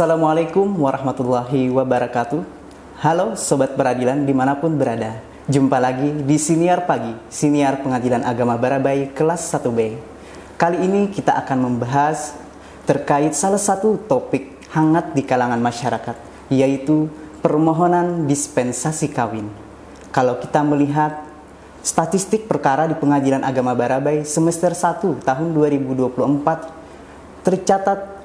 Assalamualaikum warahmatullahi wabarakatuh. Halo Sobat Peradilan dimanapun berada. Jumpa lagi di Siniar Pagi, Siniar Pengadilan Agama Barabai kelas 1B. Kali ini kita akan membahas terkait salah satu topik hangat di kalangan masyarakat, yaitu permohonan dispensasi kawin. Kalau kita melihat statistik perkara di Pengadilan Agama Barabai semester 1 tahun 2024, tercatat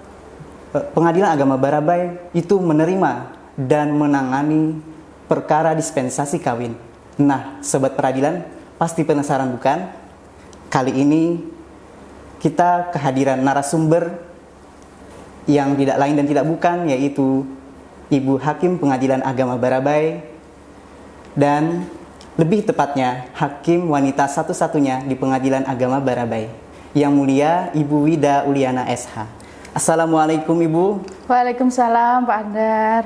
Pengadilan Agama Barabai itu menerima dan menangani perkara dispensasi kawin. Nah, Sobat Peradilan, pasti penasaran bukan? Kali ini kita kehadiran narasumber yang tidak lain dan tidak bukan, yaitu Ibu Hakim Pengadilan Agama Barabai dan lebih tepatnya Hakim wanita satu-satunya di Pengadilan Agama Barabai, Yang Mulia Ibu Wida Uliana SH. Assalamualaikum Ibu. Waalaikumsalam Pak Andar.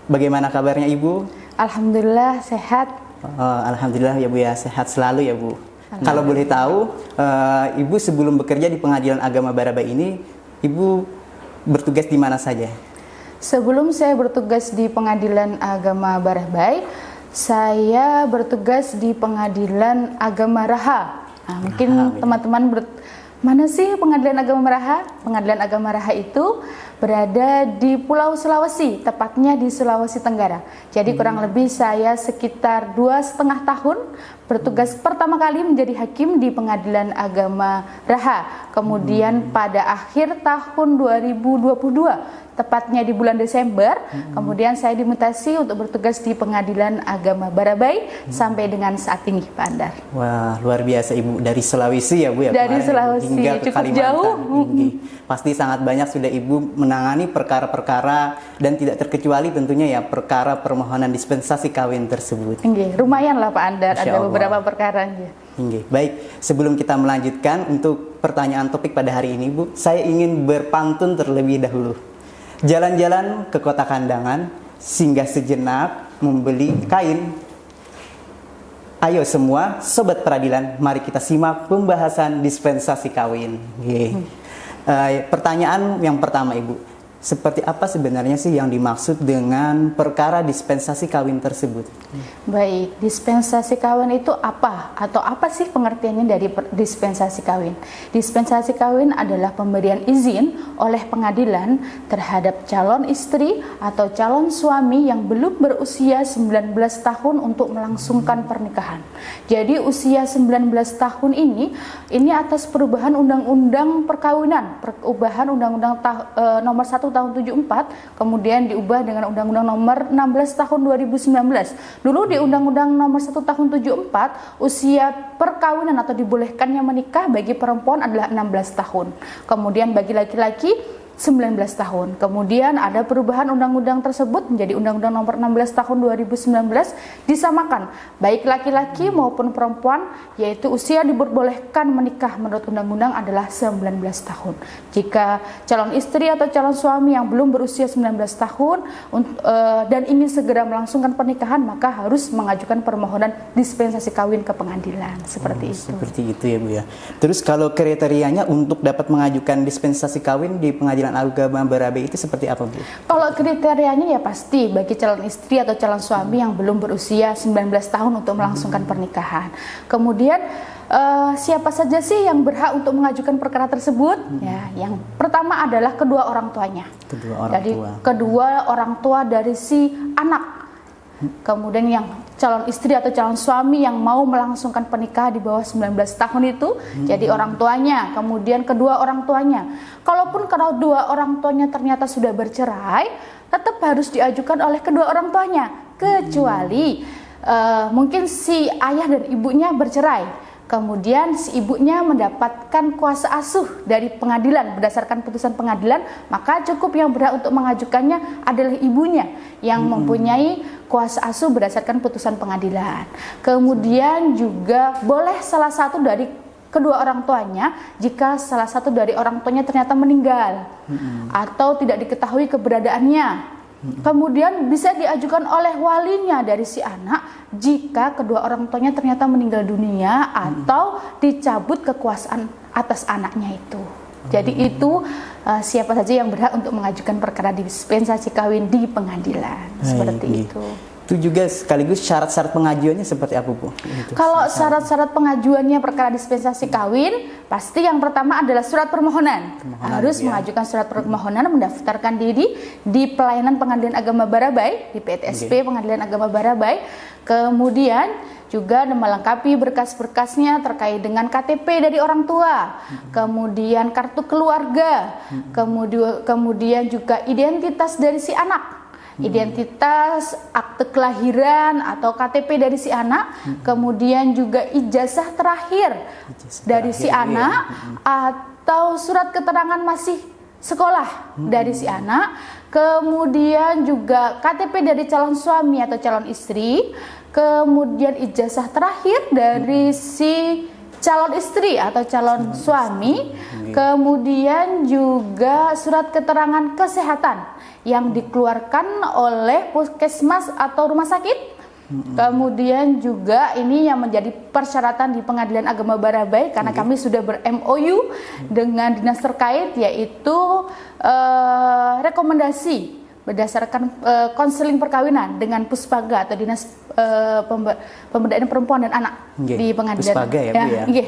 Bagaimana kabarnya Ibu? Alhamdulillah sehat. Alhamdulillah ya Bu ya, sehat selalu ya Bu. Kalau boleh tahu, Ibu sebelum bekerja di Pengadilan Agama Barabai ini, Ibu bertugas di mana saja? Sebelum saya bertugas di Pengadilan Agama Barabai, saya bertugas di Pengadilan Agama Raha. Nah, mungkin teman-teman mana sih Pengadilan Agama Raha? Pengadilan Agama Raha itu berada di Pulau Sulawesi, tepatnya di Sulawesi Tenggara. Jadi kurang lebih saya sekitar 2,5 tahun bertugas pertama kali menjadi hakim di Pengadilan Agama Raha. Kemudian pada akhir tahun 2022, tepatnya di bulan Desember, kemudian saya dimutasi untuk bertugas di Pengadilan Agama Barabai sampai dengan saat ini, Pak Andar. Wah, luar biasa Ibu, dari Sulawesi ya Bu ya? Dari Sulawesi, hingga ke cukup Kalimantan. jauh. Pasti sangat banyak sudah Ibu menangani perkara-perkara dan tidak terkecuali tentunya ya perkara permohonan dispensasi kawin tersebut. Lumayan lah Pak Andar, Masya ada Allah. beberapa perkara. Baik, sebelum kita melanjutkan untuk pertanyaan topik pada hari ini Bu, saya ingin berpantun terlebih dahulu. Jalan-jalan ke kota Kandangan, singgah sejenak membeli kain. Ayo semua Sobat Peradilan, mari kita simak pembahasan dispensasi kawin. Pertanyaan yang pertama Ibu, seperti apa sebenarnya sih yang dimaksud dengan perkara dispensasi kawin tersebut? Baik, dispensasi kawin itu apa? Atau apa sih pengertiannya dari dispensasi kawin? Dispensasi kawin adalah pemberian izin oleh pengadilan terhadap calon istri atau calon suami yang belum berusia 19 tahun untuk melangsungkan pernikahan. Jadi usia 19 tahun ini atas perubahan undang-undang perkawinan, perubahan undang-undang nomor 1 tahun 74, kemudian diubah dengan undang-undang nomor 16 tahun 2019. Dulu di undang-undang nomor 1 tahun 74, usia perkawinan atau dibolehkannya menikah bagi perempuan adalah 16 tahun. Kemudian bagi laki-laki 19 tahun. Kemudian ada perubahan undang-undang tersebut menjadi undang-undang nomor 16 tahun 2019, disamakan baik laki-laki maupun perempuan, yaitu usia diperbolehkan menikah menurut undang-undang adalah 19 tahun. Jika calon istri atau calon suami yang belum berusia 19 tahun dan ingin segera melangsungkan pernikahan, maka harus mengajukan permohonan dispensasi kawin ke pengadilan. Seperti itu. Seperti itu ya Bu ya. Terus kalau kriterianya untuk dapat mengajukan dispensasi kawin di Pengadilan Agama Barabai itu seperti apa Bu? Kalau kriterianya ya pasti bagi calon istri atau calon suami yang belum berusia 19 tahun untuk melangsungkan pernikahan. Kemudian siapa saja sih yang berhak untuk mengajukan perkara tersebut? Ya, yang pertama adalah kedua orang tuanya. Kedua orang tua dari si anak. Kemudian yang calon istri atau calon suami yang mau melangsungkan pernikahan di bawah 19 tahun itu jadi orang tuanya, kemudian kedua orang tuanya. Kalaupun kedua orang tuanya ternyata sudah bercerai, tetap harus diajukan oleh kedua orang tuanya, kecuali mungkin si ayah dan ibunya bercerai. Kemudian si ibunya mendapatkan kuasa asuh dari pengadilan berdasarkan putusan pengadilan, maka cukup yang berhak untuk mengajukannya adalah ibunya yang mempunyai kuasa asuh berdasarkan putusan pengadilan. Kemudian juga boleh salah satu dari kedua orang tuanya jika salah satu dari orang tuanya ternyata meninggal atau tidak diketahui keberadaannya. Kemudian bisa diajukan oleh walinya dari si anak jika kedua orang tuanya ternyata meninggal dunia atau dicabut kekuasaan atas anaknya itu. Jadi itu siapa saja yang berhak untuk mengajukan perkara dispensasi kawin di pengadilan. Seperti itu. Itu juga sekaligus syarat-syarat pengajuannya seperti apa, Bu? Kalau syarat-syarat pengajuannya perkara dispensasi kawin, pasti yang pertama adalah surat permohonan. Harus mengajukan surat permohonan, mendaftarkan diri di pelayanan Pengadilan Agama Barabai, di PTSP Pengadilan Agama Barabai. Kemudian juga melengkapi berkas-berkasnya terkait dengan KTP dari orang tua, kemudian kartu keluarga, kemudian juga identitas dari si anak. Identitas, akte kelahiran atau KTP dari si anak, kemudian juga ijazah terakhir dari si anak atau surat keterangan masih sekolah dari si anak, kemudian juga KTP dari calon suami atau calon istri, kemudian ijazah terakhir dari si calon istri atau calon suami, kemudian juga surat keterangan kesehatan yang dikeluarkan oleh puskesmas atau rumah sakit. Kemudian juga ini yang menjadi persyaratan di Pengadilan Agama Barabai, karena kami sudah ber-MOU dengan dinas terkait, yaitu rekomendasi berdasarkan konseling perkawinan dengan Puspaga atau Dinas Pemberdayaan Perempuan dan Anak di Pengadilan Puspaga ya, Bu, ya?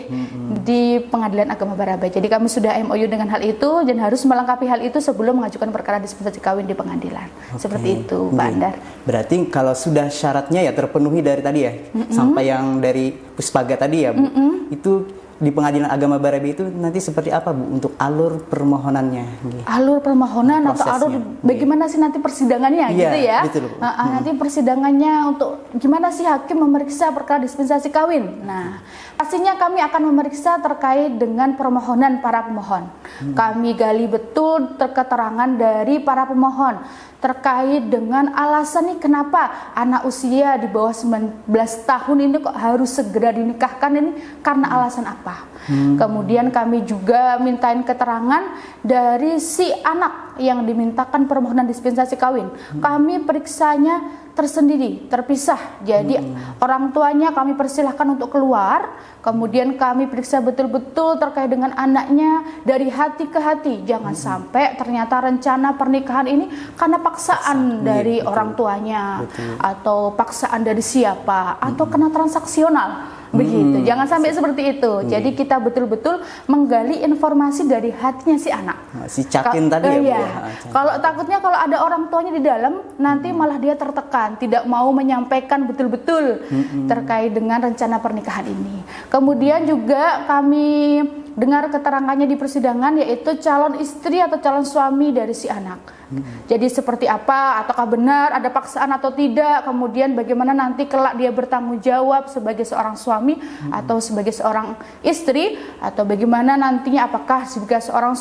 Di Pengadilan Agama Barabai. Jadi kami sudah MOU dengan hal itu dan harus melengkapi hal itu sebelum mengajukan perkara dispensasi kawin di pengadilan. Seperti itu, Pak Andar. Berarti kalau sudah syaratnya ya terpenuhi dari tadi ya, sampai yang dari Puspaga tadi ya, Bu, itu di Pengadilan Agama Barabai itu nanti seperti apa, Bu, untuk alur permohonannya? Alur permohonan atau alur bagaimana sih nanti persidangannya, gitu ya? Betul, Bu. Nanti persidangannya untuk gimana sih hakim memeriksa perkara dispensasi kawin. Nah, pastinya kami akan memeriksa terkait dengan permohonan para pemohon. Kami gali betul keterangan dari para pemohon terkait dengan alasan nih kenapa anak usia di bawah 19 tahun ini kok harus segera dinikahkan, ini karena alasan apa. Kemudian kami juga mintain keterangan dari si anak yang dimintakan permohonan dispensasi kawin. Kami periksanya tersendiri, terpisah. Jadi orang tuanya kami persilahkan untuk keluar, kemudian kami periksa betul-betul terkait dengan anaknya dari hati ke hati. Jangan sampai ternyata rencana pernikahan ini karena paksaan dari orang tuanya, atau paksaan dari siapa, atau kena transaksional. Begitu, jangan sampai seperti itu. Jadi kita betul-betul menggali informasi dari hatinya si anak. Si Catin tadi ya, Bu? Ya. Kalau takutnya kalau ada orang tuanya di dalam, nanti malah dia tertekan, tidak mau menyampaikan betul-betul terkait dengan rencana pernikahan ini. Kemudian juga kami dengar keterangannya di persidangan, yaitu calon istri atau calon suami dari si anak. Jadi seperti apa, ataukah benar ada paksaan atau tidak, kemudian bagaimana nanti kelak dia bertanggung jawab sebagai seorang suami atau sebagai seorang istri, atau bagaimana nantinya apakah jika seorang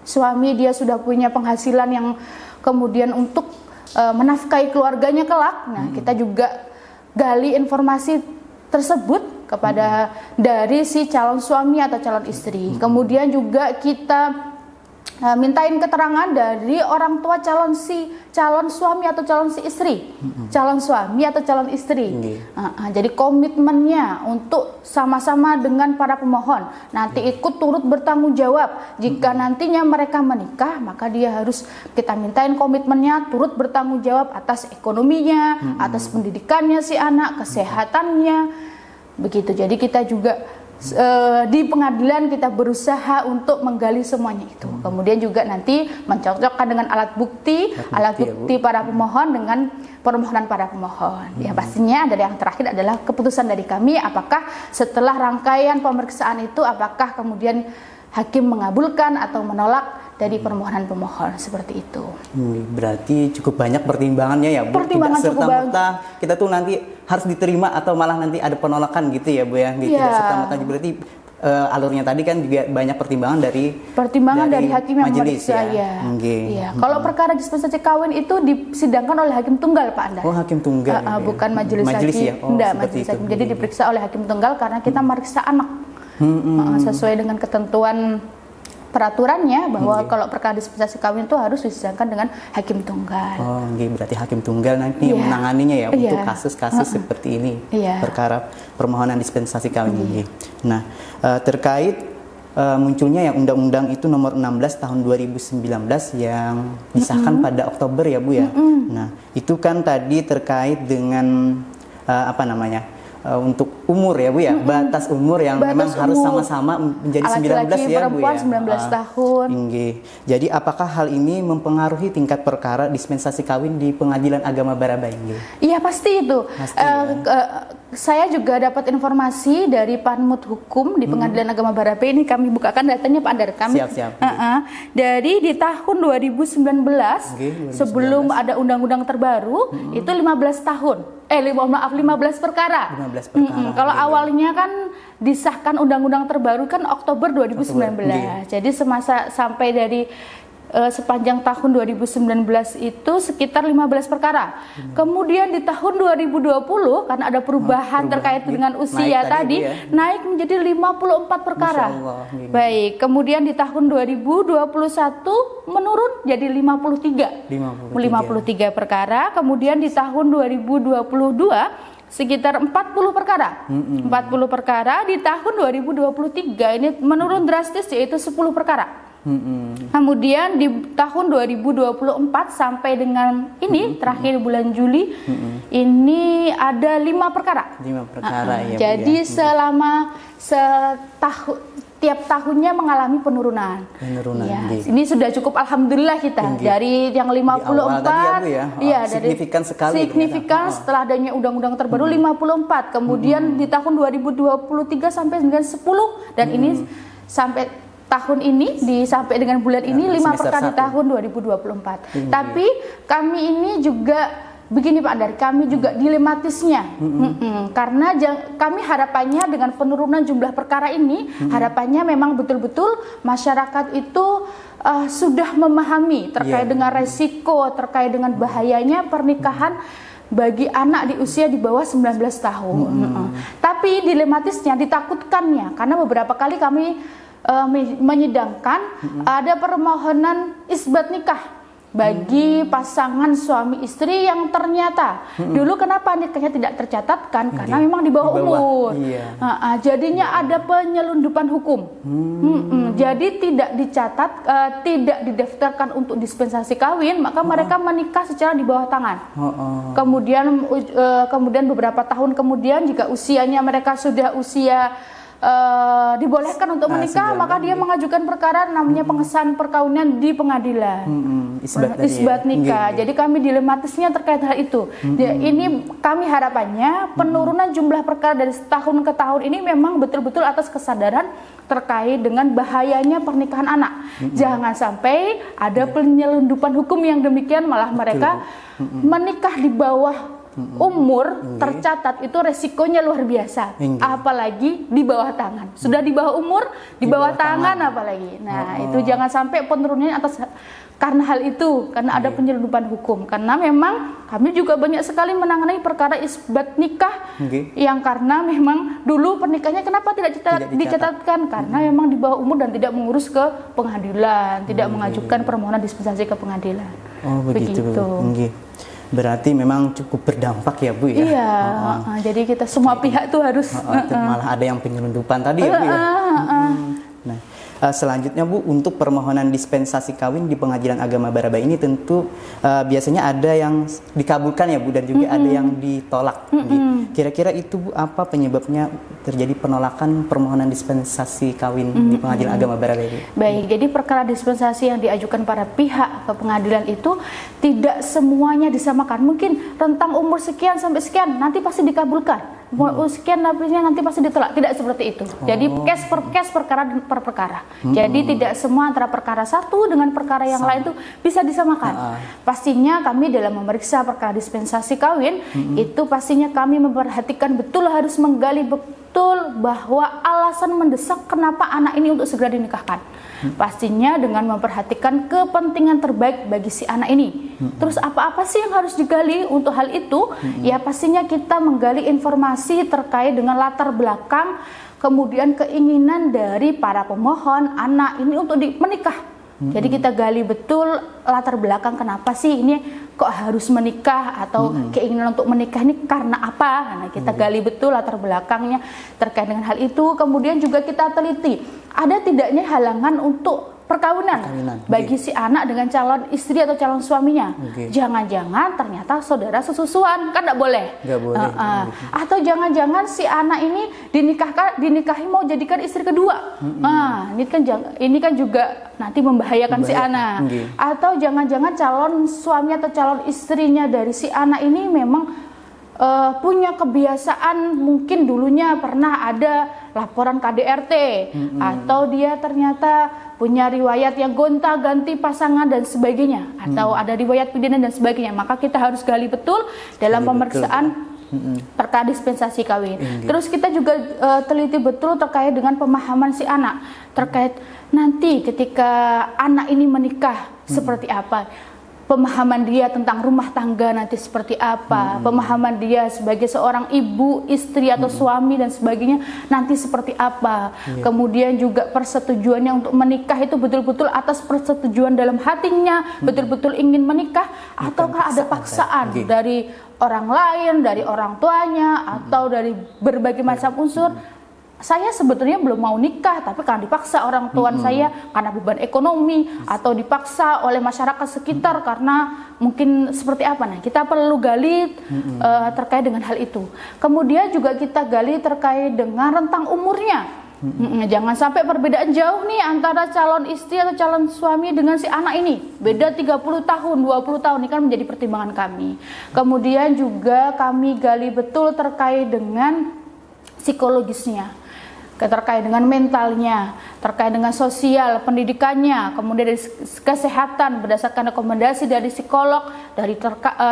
suami dia sudah punya penghasilan yang kemudian untuk menafkahi keluarganya kelak. Nah, kita juga gali informasi tersebut kepada dari si calon suami atau calon istri. Kemudian juga kita mintain keterangan dari orang tua calon suami atau calon si istri, calon suami atau calon istri. Jadi komitmennya untuk sama-sama dengan para pemohon nanti ikut turut bertanggung jawab. Jika nantinya mereka menikah, maka dia harus kita mintain komitmennya turut bertanggung jawab atas ekonominya, atas pendidikannya si anak, kesehatannya. Begitu. Jadi kita juga di pengadilan kita berusaha untuk menggali semuanya itu. Kemudian juga nanti mencocokkan dengan alat bukti para pemohon dengan permohonan para pemohon. Ya pastinya dari yang terakhir adalah keputusan dari kami, apakah setelah rangkaian pemeriksaan itu apakah kemudian hakim mengabulkan atau menolak dari permohonan pemohon, seperti itu. Berarti cukup banyak pertimbangannya ya, Bu. Pertimbangan tidak cukup serta-merta kita tuh nanti harus diterima atau malah nanti ada penolakan gitu ya, Bu ya. Tidak serta-merta, berarti alurnya tadi kan juga banyak pertimbangan dari hakim yang memeriksa ya. Kalau perkara dispensasi kawin itu disidangkan oleh hakim tunggal, Pak Anda. Oh, hakim tunggal. Bukan majelis hakim. Ya? Oh, majelis hakim. Jadi diperiksa oleh hakim tunggal karena kita meriksa anak. Sesuai dengan ketentuan peraturannya bahwa kalau perkara dispensasi kawin itu harus disidangkan dengan hakim tunggal. Oh, berarti hakim tunggal nanti yang menanganinya ya untuk kasus-kasus seperti ini, perkara permohonan dispensasi kawin. Nah, terkait munculnya yang Undang-Undang itu nomor 16 tahun 2019 yang disahkan pada Oktober ya Bu ya. Nah, itu kan tadi terkait dengan untuk umur ya Bu ya, batas umur yang memang harus sama-sama menjadi 19 ya Bu ya. 19 tahun. Jadi apakah hal ini mempengaruhi tingkat perkara dispensasi kawin di Pengadilan Agama Barabai? Iya pasti itu. Saya juga dapat informasi dari Panmut Hukum di Pengadilan Agama Barabai. Ini kami bukakan datanya Pak Andar. Siap. Dari di tahun 2019, sebelum ada undang-undang terbaru itu 15 tahun. 15 perkara. 15 perkara. Kalau awalnya kan disahkan undang-undang terbaru kan Oktober 2019. Jadi semasa sampai dari sepanjang tahun 2019 itu sekitar 15 perkara. Kemudian di tahun 2020 karena ada perubahan terkait dengan usia tadi naik menjadi 54 perkara. Baik, kemudian di tahun 2021 menurun jadi 53 perkara. Kemudian di tahun 2022 sekitar 40 perkara. 40 perkara di tahun 2023 ini menurun drastis yaitu 10 perkara. Kemudian di tahun 2024 sampai dengan ini terakhir bulan Juli ini ada 5 perkara. 5 perkara ya. Jadi selama tiap tahunnya mengalami penurunan. Ya, ini sudah cukup alhamdulillah kita dari yang 54 signifikan sekali. Signifikan setelah adanya undang-undang terbaru 54. Kemudian di tahun 2023 sampai dengan 10 dan ini sampai tahun ini sampai dengan bulan ini 5 perkara di tahun 2024. Tapi kami ini juga begini Pak Andar, kami juga dilematisnya karena kami harapannya dengan penurunan jumlah perkara ini harapannya memang betul-betul masyarakat itu sudah memahami terkait dengan resiko, terkait dengan bahayanya pernikahan bagi anak di usia di bawah 19 tahun. Tapi dilematisnya, ditakutkannya karena beberapa kali kami menyidangkan ada permohonan isbat nikah bagi pasangan suami istri yang ternyata dulu kenapa nikahnya tidak tercatatkan karena memang di bawah umur. Jadinya ada penyelundupan hukum. Jadi tidak dicatat, tidak didaftarkan untuk dispensasi kawin, maka mereka menikah secara di bawah tangan. Kemudian beberapa tahun kemudian jika usianya mereka sudah usia dibolehkan untuk menikah, maka dia mengajukan perkara namanya pengesahan perkawinan di pengadilan. Isbat nikah. Jadi kami dilematisnya terkait hal itu. Ini kami harapannya penurunan jumlah perkara dari tahun ke tahun ini memang betul-betul atas kesadaran terkait dengan bahayanya pernikahan anak. Jangan sampai ada penyelundupan hukum yang demikian malah mereka menikah di bawah umur tercatat itu resikonya luar biasa, apalagi di bawah tangan. Sudah di bawah umur, di bawah tangan apalagi. Nah, itu jangan sampai penurunannya atas karena hal itu, karena ada penyelundupan hukum. Karena memang kami juga banyak sekali menangani perkara isbat nikah yang karena memang dulu pernikahannya kenapa tidak dicatatkan karena memang di bawah umur dan tidak mengurus ke pengadilan, tidak mengajukan permohonan dispensasi ke pengadilan. Begitu. Berarti memang cukup berdampak ya Bu ya. Iya, jadi kita semua pihak tuh harus malah ada yang penyelundupan tadi ya Bu ya. Nah, selanjutnya Bu, untuk permohonan dispensasi kawin di Pengadilan Agama Barabai ini tentu biasanya ada yang dikabulkan ya Bu dan juga ada yang ditolak. Kira-kira itu Bu, apa penyebabnya terjadi penolakan permohonan dispensasi kawin di Pengadilan Agama Barabai? Baik, jadi perkara dispensasi yang diajukan para pihak ke pengadilan itu tidak semuanya disamakan. Mungkin rentang umur sekian sampai sekian nanti pasti dikabulkan. Sekian nanti pasti ditolak. Tidak seperti itu. Jadi case per case, perkara per perkara. Jadi tidak semua antara perkara satu dengan perkara yang lain itu bisa disamakan. Pastinya kami dalam memeriksa perkara dispensasi kawin itu pastinya kami memperhatikan betul, harus menggali betul bahwa alasan mendesak kenapa anak ini untuk segera dinikahkan. Pastinya dengan memperhatikan kepentingan terbaik bagi si anak ini. Terus apa-apa sih yang harus digali untuk hal itu? Ya pastinya kita menggali informasi terkait dengan latar belakang, kemudian keinginan dari para pemohon anak ini untuk menikah. Jadi kita gali betul latar belakang kenapa sih ini kok harus menikah atau keinginan untuk menikah ini karena apa. Nah, kita gali betul latar belakangnya terkait dengan hal itu. Kemudian juga kita teliti ada tidaknya halangan untuk perkawinan bagi si anak dengan calon istri atau calon suaminya. Jangan-jangan ternyata saudara sesusuan, kan nggak boleh. Atau jangan-jangan si anak ini dinikahi mau jadikan istri kedua. Ini kan juga nanti membahayakan si anak. Atau jangan-jangan calon suami atau calon istrinya dari si anak ini memang punya kebiasaan, mungkin dulunya pernah ada laporan KDRT, atau dia ternyata punya riwayat yang gonta-ganti pasangan dan sebagainya, atau ada riwayat pidana dan sebagainya. Maka kita harus gali betul dalam pemeriksaan terkait dispensasi kawin. Terus kita juga teliti betul terkait dengan pemahaman si anak terkait nanti ketika anak ini menikah seperti apa. Pemahaman dia tentang rumah tangga nanti seperti apa, pemahaman dia sebagai seorang ibu, istri atau suami dan sebagainya nanti seperti apa. Kemudian juga persetujuannya untuk menikah itu betul-betul atas persetujuan dalam hatinya, betul-betul ingin menikah, ataukah ada paksaan dari orang lain, dari orang tuanya, atau dari berbagai macam unsur. Saya sebetulnya belum mau nikah, tapi karena dipaksa orang tua saya karena beban ekonomi, atau dipaksa oleh masyarakat sekitar karena mungkin seperti apa. Nah, kita perlu gali terkait dengan hal itu. Kemudian juga kita gali terkait dengan rentang umurnya. Jangan sampai perbedaan jauh nih antara calon istri atau calon suami dengan si anak ini. Beda 30 tahun, 20 tahun, ini kan menjadi pertimbangan kami. Kemudian juga kami gali betul terkait dengan psikologisnya, terkait dengan mentalnya, terkait dengan sosial, pendidikannya, kemudian dari kesehatan berdasarkan rekomendasi dari psikolog, dari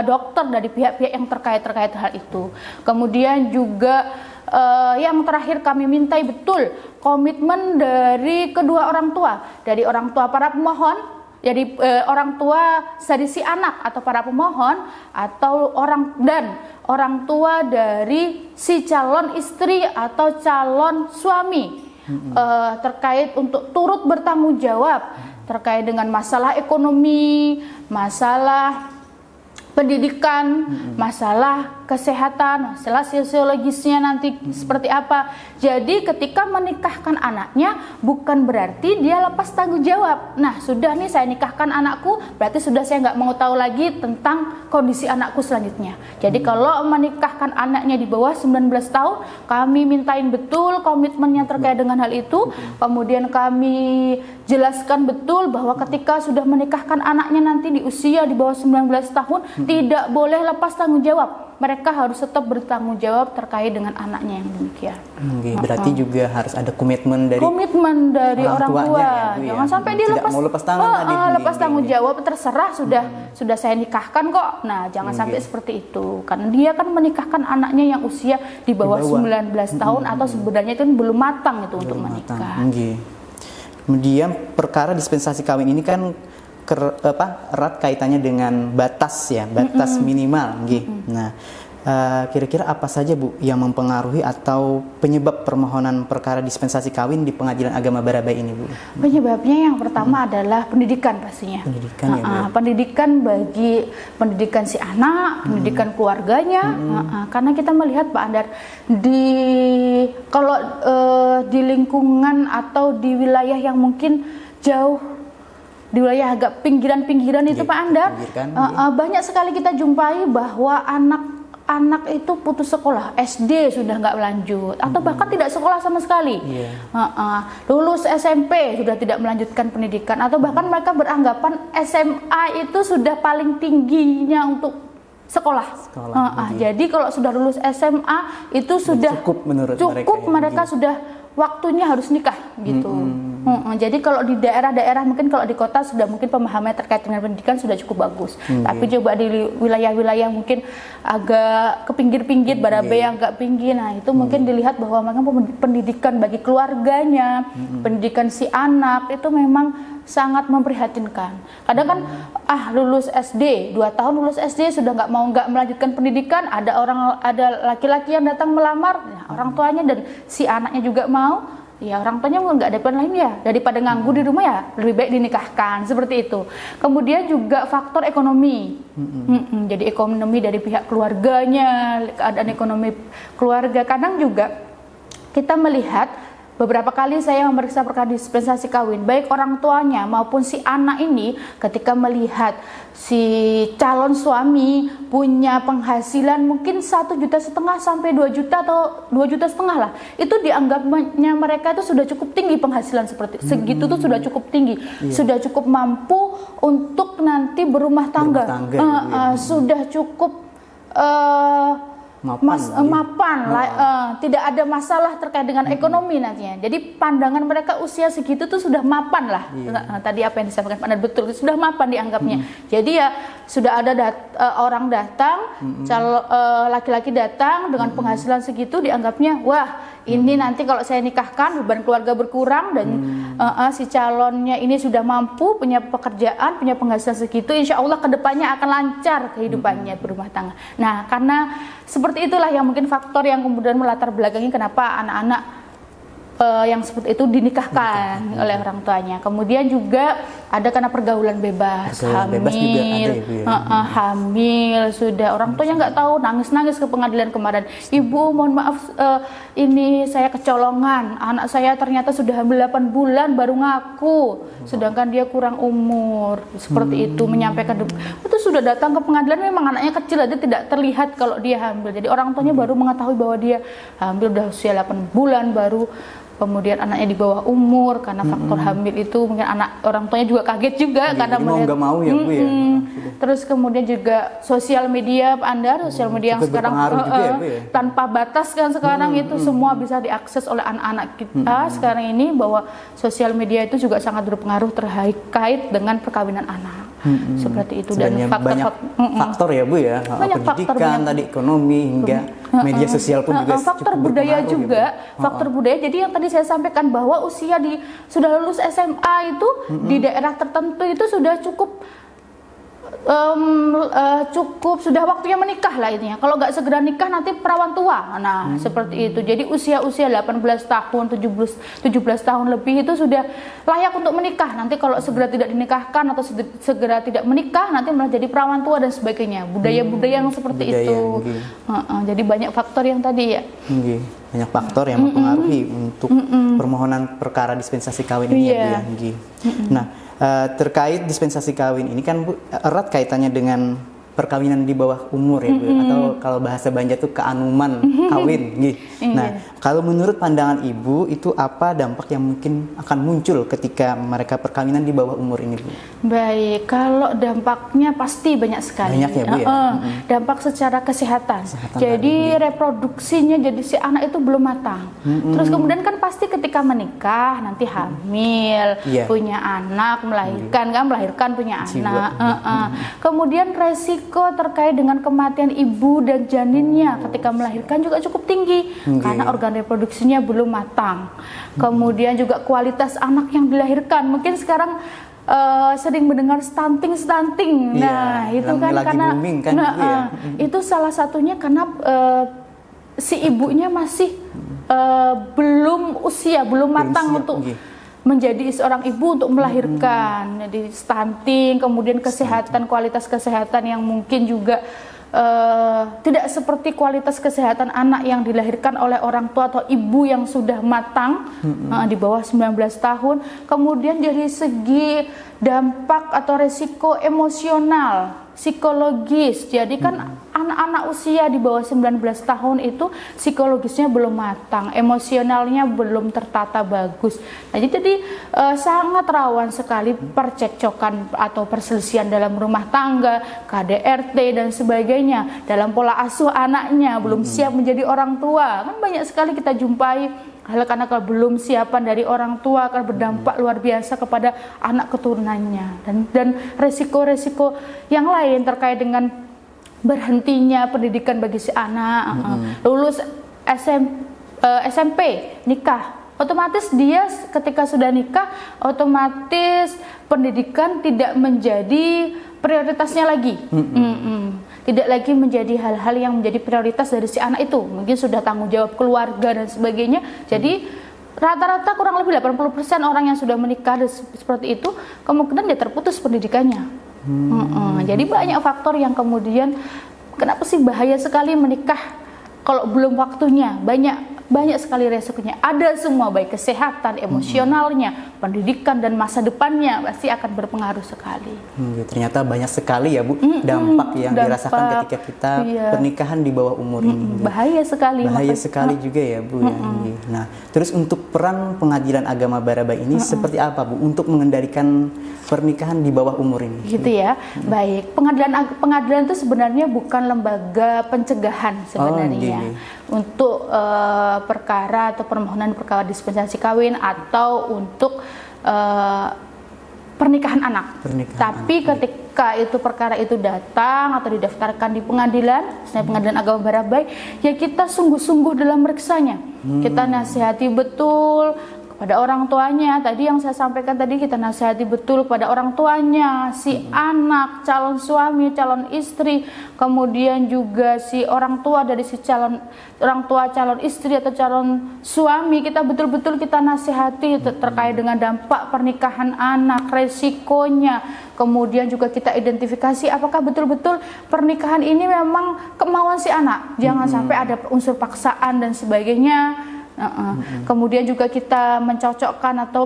dokter, dari pihak-pihak yang terkait hal itu. Kemudian juga yang terakhir kami mintai betul komitmen dari kedua orang tua, dari orang tua para pemohon, jadi orang tua dari si anak atau para pemohon, atau orang tua dari si calon istri atau calon suami, terkait untuk turut bertanggung jawab terkait dengan masalah ekonomi, masalah pendidikan, masalah kesehatan, masalah sosiologisnya nanti seperti apa. Jadi ketika menikahkan anaknya bukan berarti dia lepas tanggung jawab. Nah, sudah nih saya nikahkan anakku, berarti sudah saya nggak mau tahu lagi tentang kondisi anakku selanjutnya. Jadi kalau menikahkan anaknya di bawah 19 tahun, kami mintain betul komitmennya terkait dengan hal itu. Kemudian kami jelaskan betul bahwa ketika sudah menikahkan anaknya nanti di usia di bawah 19 tahun, tidak boleh lepas tanggung jawab. Mereka harus tetap bertanggung jawab terkait dengan anaknya yang demikian. Berarti juga harus ada komitmen dari orang tua. Ya, Jangan sampai dia lepas tanggung jawab, terserah sudah saya nikahkan kok. Nah, jangan sampai seperti itu. Karena dia kan menikahkan anaknya yang usia di bawah 19 tahun atau sebenarnya itu belum matang itu untuk menikah. Kemudian perkara dispensasi kawin ini kan erat kaitannya dengan batas minimal. Nah, kira-kira apa saja Bu yang mempengaruhi atau penyebab permohonan perkara dispensasi kawin di Pengadilan Agama Barabai ini, Bu? Penyebabnya yang pertama adalah pendidikan pastinya. Pendidikan bagi pendidikan si anak, pendidikan keluarganya. Karena kita melihat Pak Andar kalau di lingkungan atau di wilayah yang mungkin jauh, di wilayah agak pinggiran-pinggiran itu Pak Andar, banyak sekali kita jumpai bahwa anak itu putus sekolah, SD sudah nggak lanjut, atau bahkan tidak sekolah sama sekali. Lulus SMP sudah tidak melanjutkan pendidikan, atau bahkan mereka beranggapan SMA itu sudah paling tingginya untuk sekolah. Jadi kalau sudah lulus SMA itu sudah cukup mereka sudah waktunya harus nikah gitu. Jadi kalau di daerah-daerah, mungkin kalau di kota sudah mungkin pemahamannya terkait dengan pendidikan sudah cukup bagus. Tapi coba di wilayah-wilayah mungkin agak ke pinggir-pinggir, Barabai yang agak pinggir, nah itu mungkin dilihat bahwa memang pendidikan bagi keluarganya, pendidikan si anak itu memang sangat memprihatinkan. Kadang kan lulus SD, 2 tahun lulus SD sudah nggak melanjutkan pendidikan, ada laki-laki yang datang melamar, orang tuanya dan si anaknya juga mau, ya orang tuanya nggak ada pilihan lain ya, daripada nganggur di rumah ya lebih baik dinikahkan, seperti itu. Kemudian juga faktor ekonomi. Jadi ekonomi dari pihak keluarganya, keadaan ekonomi keluarga. Kadang juga kita melihat beberapa kali saya memeriksa perkara dispensasi kawin, baik orang tuanya maupun si anak ini ketika melihat si calon suami punya penghasilan mungkin 1,5 juta sampai 2 juta atau 2,5 juta lah, itu dianggapnya mereka itu sudah cukup tinggi penghasilan seperti segitu tuh sudah cukup tinggi, sudah cukup mampu untuk nanti berumah tangga, sudah cukup mapan lah, tidak ada masalah terkait dengan ekonomi nantinya. Jadi pandangan mereka usia segitu tuh sudah mapan lah. Tadi apa yang disampaikan Pak Nad betul, sudah mapan dianggapnya. Jadi ya sudah ada orang datang, laki-laki datang dengan penghasilan segitu, dianggapnya wah ini nanti kalau saya nikahkan beban keluarga berkurang dan si calonnya ini sudah mampu, punya pekerjaan, punya penghasilan segitu, insya Allah kedepannya akan lancar kehidupannya berumah tangga. Nah, karena seperti itulah yang mungkin faktor yang kemudian melatar belakangi kenapa anak-anak yang seperti itu dinikahkan oleh orang tuanya. Kemudian juga ada karena pergaulan bebas, hamil, bebas juga ada, Ibu, ya. Hamil sudah, orang tuanya nggak tahu, nangis-nangis ke pengadilan kemarin, ibu mohon maaf ini saya kecolongan, anak saya ternyata sudah hamil 8 bulan baru ngaku, sedangkan dia kurang umur, seperti itu menyampaikan itu sudah datang ke pengadilan, memang anaknya kecil aja tidak terlihat kalau dia hamil, jadi orang tuanya baru mengetahui bahwa dia hamil udah usia 8 bulan baru. Kemudian anaknya di bawah umur karena faktor hamil itu, mungkin orang tuanya juga kaget juga karena mau nggak mau ya Bu ya. Terus kemudian juga sosial media, sosial media yang sekarang juga, ya, Bu, ya? tanpa batas kan sekarang itu semua bisa diakses oleh anak-anak kita sekarang ini, bahwa sosial media itu juga sangat berpengaruh terkait dengan perkawinan anak. Seperti itu. Dan faktor ya Bu ya, pendidikan tadi, ekonomi hingga media sosial pun juga faktor budaya juga, faktor budaya. Jadi yang tadi saya sampaikan bahwa usia sudah lulus SMA itu di daerah tertentu itu sudah cukup sudah waktunya menikah lah ini ya. Kalau nggak segera nikah nanti perawan tua. Nah, seperti itu. Jadi usia 18 tahun, 17 tahun lebih itu sudah layak untuk menikah. Nanti kalau segera tidak dinikahkan atau segera tidak menikah nanti malah jadi perawan tua dan sebagainya. Budaya-budaya yang seperti itu. Jadi banyak faktor yang tadi ya. Banyak faktor yang mempengaruhi untuk permohonan perkara dispensasi kawin ini ya Bu ya. Nah, terkait dispensasi kawin ini kan Bu, erat kaitannya dengan perkawinan di bawah umur ya Bu, atau kalau bahasa Banjar itu keanuman kawin gitu. Nah, kalau menurut pandangan Ibu itu apa dampak yang mungkin akan muncul ketika mereka perkawinan di bawah umur ini Bu? Baik, kalau dampaknya pasti banyak sekali. Banyak ya Bu ya. Dampak secara kesehatan. Jadi reproduksinya jadi si anak itu belum matang. Terus kemudian kan pasti ketika menikah nanti hamil, punya anak, melahirkan punya anak. Kemudian resiko terkait dengan kematian ibu dan janinnya ketika melahirkan juga cukup tinggi karena organ reproduksinya belum matang. Kemudian juga kualitas anak yang dilahirkan, mungkin sekarang sering mendengar stunting. Nah, itu kan karena itu salah satunya karena si ibunya masih belum matang untuk menjadi seorang ibu untuk melahirkan. Jadi stunting, kemudian kesehatan, kualitas kesehatan yang mungkin juga tidak seperti kualitas kesehatan anak yang dilahirkan oleh orang tua atau ibu yang sudah matang di bawah 19 tahun. Kemudian dari segi dampak atau resiko emosional, psikologis. Jadi kan anak-anak usia di bawah 19 tahun itu psikologisnya belum matang, emosionalnya belum tertata bagus. Nah, jadi sangat rawan sekali percekcokan atau perselisihan dalam rumah tangga, KDRT dan sebagainya. Dalam pola asuh anaknya belum siap menjadi orang tua. Kan banyak sekali kita jumpai hal karena kalau belum siapan dari orang tua akan berdampak luar biasa kepada anak keturunannya, dan resiko-resiko yang lain terkait dengan berhentinya pendidikan bagi si anak. Lulus SMP nikah, otomatis dia ketika sudah nikah otomatis pendidikan tidak menjadi prioritasnya lagi. Tidak lagi menjadi hal-hal yang menjadi prioritas dari si anak itu. Mungkin sudah tanggung jawab keluarga dan sebagainya. Jadi rata-rata kurang lebih 80% orang yang sudah menikah seperti itu kemungkinan dia terputus pendidikannya. Jadi banyak faktor yang kemudian kenapa sih bahaya sekali menikah kalau belum waktunya. Banyak banyak sekali resikonya. Ada semua, baik kesehatan, emosionalnya, pendidikan dan masa depannya pasti akan berpengaruh sekali. Ternyata banyak sekali ya Bu dampak yang dirasakan ketika kita pernikahan di bawah umur ini. Bahaya sekali. Bahaya sekali juga ya Bu ya. Nah, terus untuk peran Pengadilan Agama Barabai ini seperti apa Bu untuk mengendalikan pernikahan di bawah umur ini? Gitu ya. Baik, pengadilan itu sebenarnya bukan lembaga pencegahan sebenarnya. Untuk perkara atau permohonan perkara dispensasi kawin atau untuk pernikahan anak. Tapi ketika itu perkara itu datang atau didaftarkan di pengadilan, misalnya Pengadilan Agama Barabai, ya kita sungguh-sungguh dalam meriksanya. Kita nasihati betul pada orang tuanya. Tadi yang saya sampaikan tadi, kita nasihati betul pada orang tuanya, si anak, calon suami, calon istri, kemudian juga si orang tua dari si orang tua calon istri atau calon suami. Kita betul-betul kita nasihati terkait dengan dampak pernikahan anak, resikonya. Kemudian juga kita identifikasi apakah betul-betul pernikahan ini memang kemauan si anak. Jangan sampai ada unsur paksaan dan sebagainya. Kemudian juga kita mencocokkan atau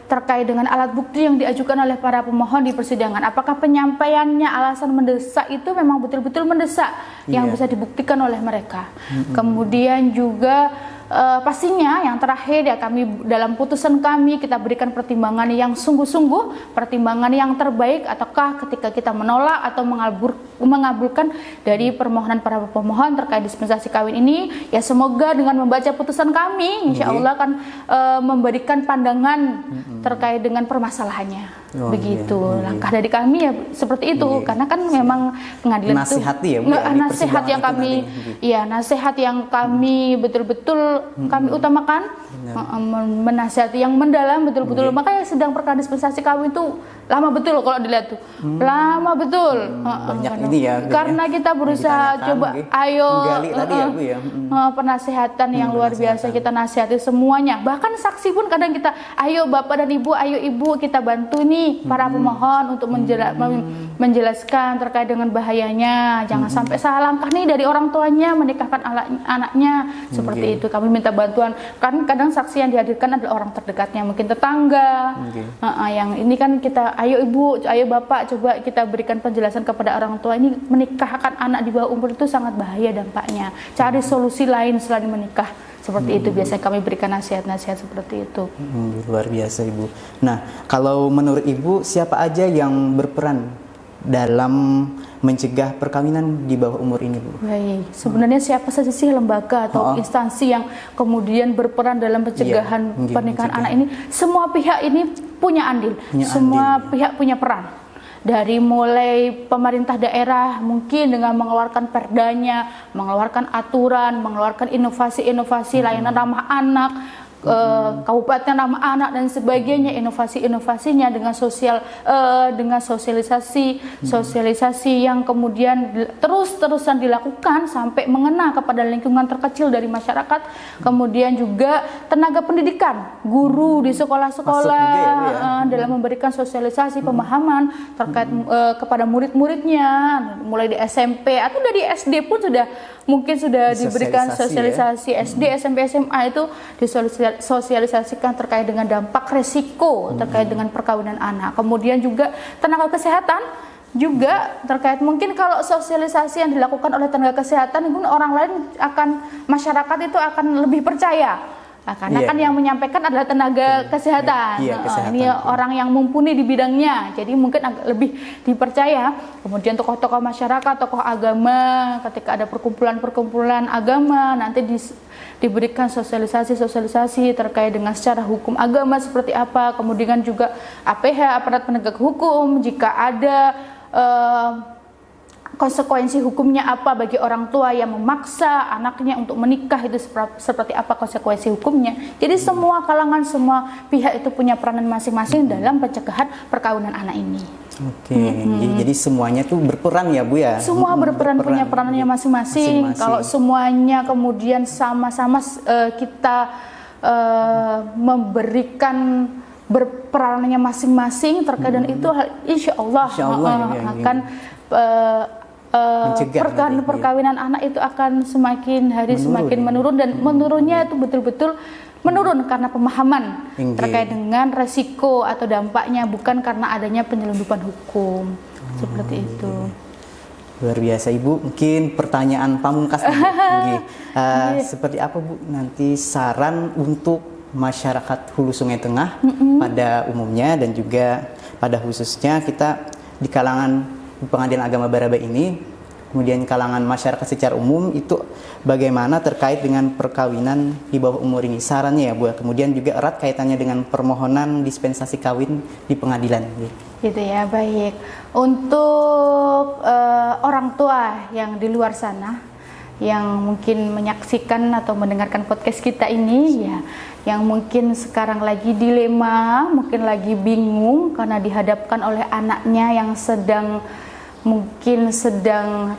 terkait dengan alat bukti yang diajukan oleh para pemohon di persidangan. Apakah penyampaiannya alasan mendesak itu memang betul-betul mendesak yang bisa dibuktikan oleh mereka. Kemudian juga pastinya yang terakhir ya, kami dalam putusan kami kita berikan pertimbangan yang sungguh-sungguh, pertimbangan yang terbaik, ataukah ketika kita menolak atau mengabulkan dari permohonan para pemohon terkait dispensasi kawin ini, ya semoga dengan membaca putusan kami insya Allah akan memberikan pandangan terkait dengan permasalahannya. Begitu langkah dari kami ya seperti itu, karena kan memang pengadilan nasihati itu nasihat yang kami nasihat yang kami betul-betul kami utamakan, menasihati yang mendalam betul-betul. Makanya sedang perkara dispensasi kawin itu lama betul kalau dilihat tuh, lama betul. Banyak ini ya. Karena kita berusaha coba penasihatan yang luar biasa, kita nasihati semuanya. Bahkan saksi pun kadang kita, ayo bapak dan ibu, ayo ibu kita bantu nih para pemohon untuk menjelaskan terkait dengan bahayanya. Jangan sampai salah langkah nih dari orang tuanya menikahkan anaknya seperti itu. Kami minta bantuan. Kan kadang saksi yang dihadirkan adalah orang terdekatnya, mungkin tetangga. Yang ini kan kita, ayo ibu, ayo bapak, coba kita berikan penjelasan kepada orang tua, ini menikahkan anak di bawah umur itu sangat bahaya dampaknya. Cari solusi lain selain menikah. Seperti itu biasanya kami berikan nasihat-nasihat seperti itu. Luar biasa Ibu. Nah, kalau menurut Ibu siapa aja yang berperan dalam mencegah perkawinan di bawah umur ini Bu? Baik, sebenarnya siapa saja sih lembaga atau instansi yang kemudian berperan dalam pencegahan pernikahan anak ini? Semua pihak ini punya andil, semua pihak punya peran. Dari mulai pemerintah daerah mungkin dengan mengeluarkan perdanya, mengeluarkan aturan, mengeluarkan inovasi-inovasi layanan ramah anak, kabupaten ramah anak dan sebagainya, inovasi-inovasinya dengan sosialisasi yang kemudian terus-terusan dilakukan sampai mengena kepada lingkungan terkecil dari masyarakat. Kemudian juga tenaga pendidikan, guru di sekolah-sekolah dalam memberikan sosialisasi pemahaman terkait kepada murid-muridnya, mulai di SMP atau dari SD pun mungkin sudah diberikan sosialisasi SD, SMP, SMA itu disosialisasikan terkait dengan dampak resiko terkait dengan perkawinan anak. Kemudian juga tenaga kesehatan juga terkait, mungkin kalau sosialisasi yang dilakukan oleh tenaga kesehatan, mungkin orang lain masyarakat itu akan lebih percaya. Karena kan yang menyampaikan adalah tenaga kesehatan. Ini orang yang mumpuni di bidangnya, jadi mungkin agak lebih dipercaya. Kemudian tokoh-tokoh masyarakat, tokoh agama, ketika ada perkumpulan-perkumpulan agama, nanti diberikan sosialisasi terkait dengan secara hukum agama seperti apa. Kemudian juga APH, aparat penegak hukum, jika ada konsekuensi hukumnya apa bagi orang tua yang memaksa anaknya untuk menikah, itu seperti apa konsekuensi hukumnya. Jadi semua kalangan, semua pihak itu punya peranan masing-masing dalam pencegahan perkawinan anak ini. Jadi semuanya tuh berperan ya Bu ya? Semua berperan, punya peranannya masing-masing. Kalau semuanya kemudian sama-sama kita memberikan berperanannya masing-masing terkait dengan itu, insya Allah akan Mencegah perkawinan anak itu akan semakin hari semakin menurun, dan menurunnya itu betul-betul menurun karena pemahaman terkait dengan resiko atau dampaknya, bukan karena adanya penyelundupan hukum. Seperti itu. Luar biasa Ibu. Mungkin pertanyaan pamungkas nih, Bu. Seperti apa Bu nanti saran untuk masyarakat Hulu Sungai Tengah pada umumnya dan juga pada khususnya kita di kalangan Pengadilan Agama Barabai ini, kemudian kalangan masyarakat secara umum itu bagaimana terkait dengan perkawinan di bawah umur ini, sarannya ya Bu. Kemudian juga erat kaitannya dengan permohonan dispensasi kawin di pengadilan. Gitu ya, baik. Untuk orang tua yang di luar sana yang mungkin menyaksikan atau mendengarkan podcast kita ini ya, yang mungkin sekarang lagi dilema, mungkin lagi bingung karena dihadapkan oleh anaknya yang mungkin sedang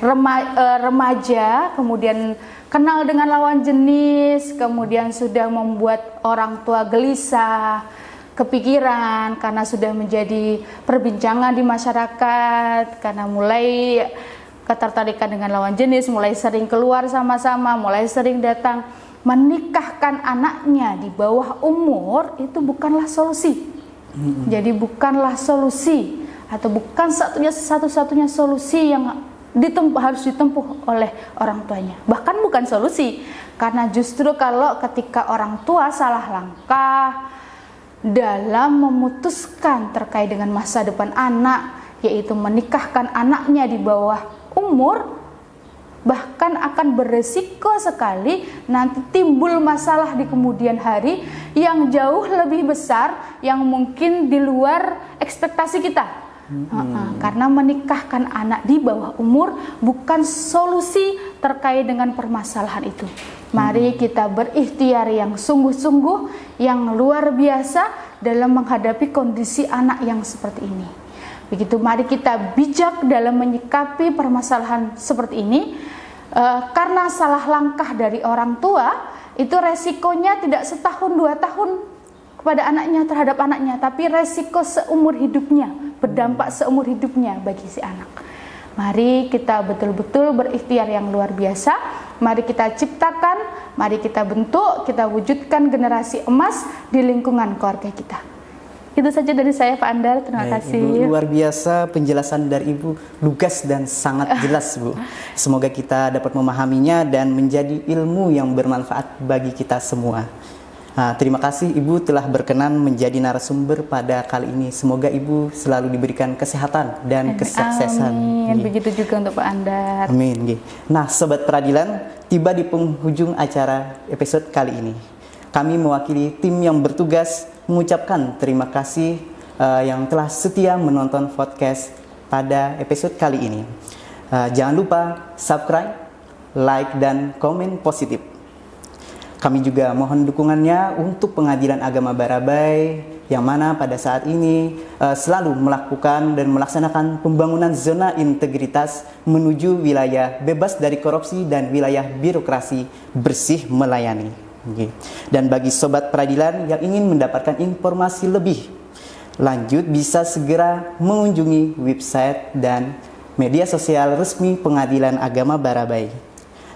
remaja, kemudian kenal dengan lawan jenis, kemudian sudah membuat orang tua gelisah, kepikiran karena sudah menjadi perbincangan di masyarakat, karena mulai ketertarikan dengan lawan jenis, mulai sering keluar sama-sama, mulai sering datang. Menikahkan anaknya di bawah umur itu bukanlah solusi. Jadi bukanlah solusi, atau bukan satu-satunya solusi yang harus ditempuh oleh orang tuanya. Bahkan bukan solusi, karena justru kalau ketika orang tua salah langkah dalam memutuskan terkait dengan masa depan anak, yaitu menikahkan anaknya di bawah umur, bahkan akan beresiko sekali nanti timbul masalah di kemudian hari yang jauh lebih besar, yang mungkin di luar ekspektasi kita. Karena menikahkan anak di bawah umur bukan solusi terkait dengan permasalahan itu. Mari kita berikhtiar yang sungguh-sungguh, yang luar biasa dalam menghadapi kondisi anak yang seperti ini. Begitu, mari kita bijak dalam menyikapi permasalahan seperti ini. Karena salah langkah dari orang tua itu resikonya tidak setahun 2 tahun kepada anaknya, terhadap anaknya, tapi resiko seumur hidupnya, berdampak seumur hidupnya bagi si anak. Mari kita betul-betul berikhtiar yang luar biasa. Mari kita ciptakan, mari kita bentuk, kita wujudkan generasi emas di lingkungan keluarga kita. Itu saja dari saya, Pak Andar. Terima kasih. Ibu, luar biasa penjelasan dari Ibu, lugas dan sangat jelas, Bu. Semoga kita dapat memahaminya dan menjadi ilmu yang bermanfaat bagi kita semua. Terima kasih Ibu telah berkenan menjadi narasumber pada kali ini. Semoga Ibu selalu diberikan kesehatan dan kesuksesan. Amin. Begitu juga untuk Pak Andar. Amin. Nah, Sobat Peradilan, tiba di penghujung acara episode kali ini. Kami mewakili tim yang bertugas mengucapkan terima kasih yang telah setia menonton podcast pada episode kali ini. Jangan lupa subscribe, like, dan komen positif. Kami juga mohon dukungannya untuk Pengadilan Agama Barabai yang mana pada saat ini selalu melakukan dan melaksanakan pembangunan zona integritas menuju wilayah bebas dari korupsi dan wilayah birokrasi bersih melayani. Dan bagi Sobat Peradilan yang ingin mendapatkan informasi lebih lanjut, bisa segera mengunjungi website dan media sosial resmi Pengadilan Agama Barabai.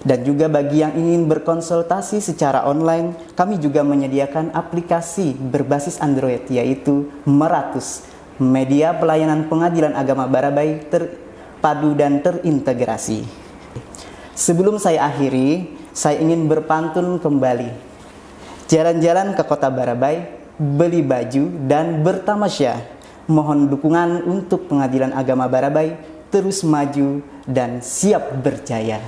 Dan juga bagi yang ingin berkonsultasi secara online, kami juga menyediakan aplikasi berbasis Android, yaitu Meratus, media pelayanan Pengadilan Agama Barabai terpadu dan terintegrasi. Sebelum saya akhiri, saya ingin berpantun kembali. Jalan-jalan ke kota Barabai, beli baju dan bertamasya. Mohon dukungan untuk Pengadilan Agama Barabai terus maju dan siap berjaya.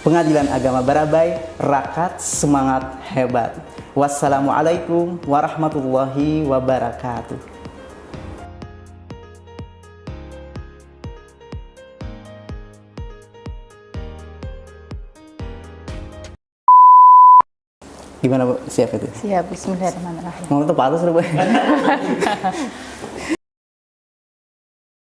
Pengadilan Agama Barabai, rakat, semangat, hebat. Wassalamualaikum warahmatullahi wabarakatuh. Gimana Bu? Siap itu? Siap, bismillahirrahmanirrahim. Mau tuh patus Bu.